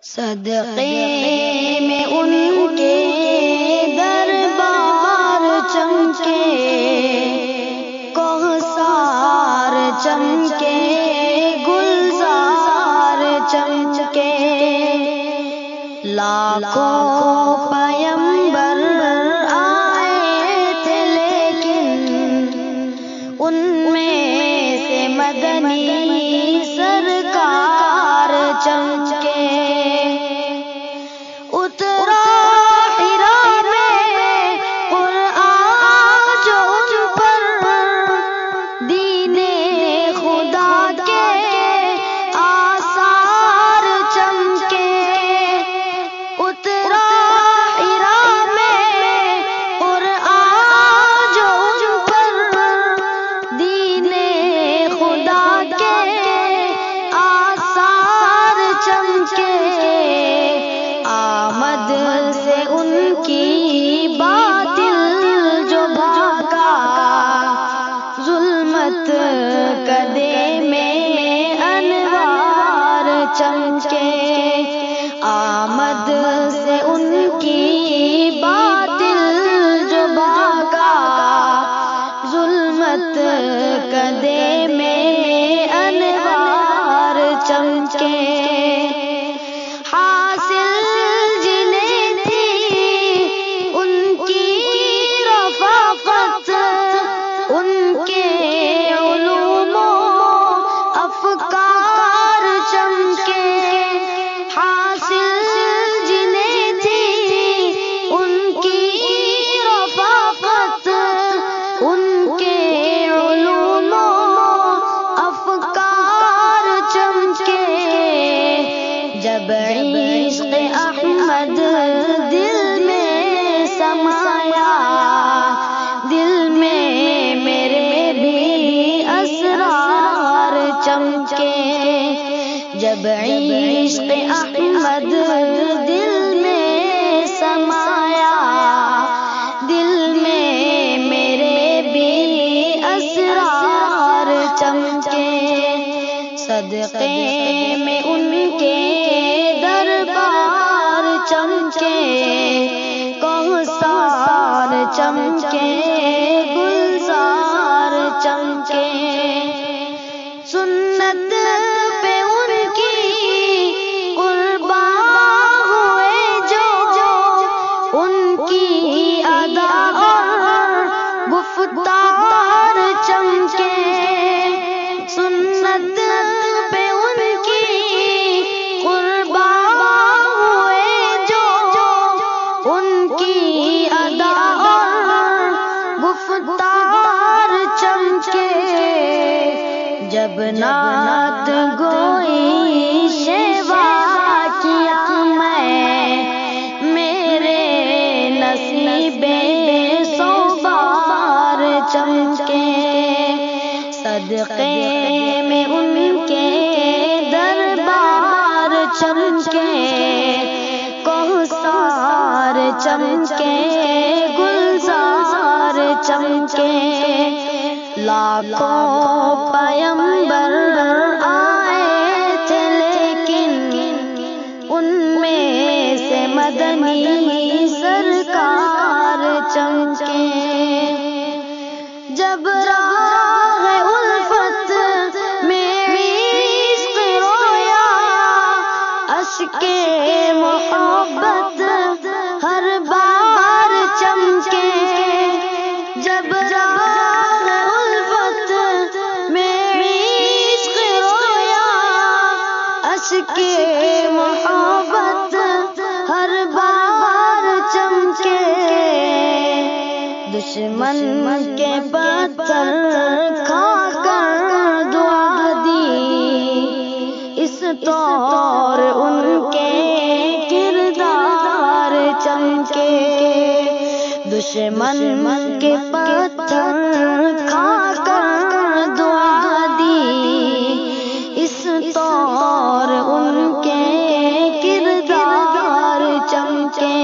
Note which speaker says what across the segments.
Speaker 1: صدقے میں ان کے دربار چمکے، کوثر چمکے، گلزار چمکے، لاکھوں پیمبر آئے تھے لیکن ان میں سے مدنی سرکار چمکے۔ اترا حرا میں قرآن جو ان پر، دین خدا کے آثار چمکے۔ اترا حرا میں قرآن جو ان پر، دین خدا کے آثار چمکے۔ آمد سے ان کی باطل جو بھاگا، ظلمت کدے میں انوار چمکے۔ آمد سے ان کی باطل جو بھاگا، ظلمت کدے میں انوار چمکے۔ جب عشق احمد دل میں سمایا، دل میں میرے بھی اسرار چمکے۔ جب عشق احمد دل میں سمایا، دل میں میرے بھی اسرار چمکے۔ صدقے میں ان کے دربار چمکے، کوثر چمکے، گلزار چمکے۔ سنت پہ ان کی قربان ہوئے جو، ان کی ادا اور گفتار چمکے۔ سنت پہ ان کی قربان ہوئے جو، ان کی ادا اور گفتار چمکے۔ جب نعت گوئی شیوا کیا میں، میرے نصیب سو بار چمکے۔ صدقے میں ان کے دربار چمکے، کوثر چمکے، گلزار چمکے، لاکھوں پیمبر آئے تھے لیکن ان میں سے مدنی سرکار چمکے۔ جب راہ الفت میں عشق رویا، اشک محبت ہر بار چمکے۔ جب راہ الفت میں عشق رویا، اشک محبت ہر بار چمکے۔ دشمن کے پتھر کھا کر دعا دی، اس طور ان کے کردار چمکے۔ دشمن کے پتھر کھا کر دعا دی، اس طور ان کے کردار چمکے۔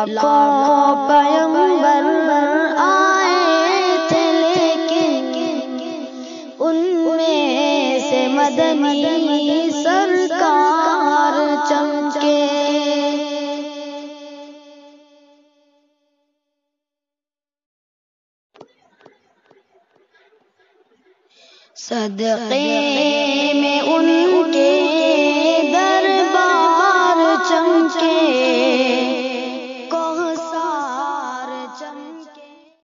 Speaker 1: لاکھوں پیغمبر آئے تھے لیکن ان میں سے مدنی سرکار چمکے۔ صدقے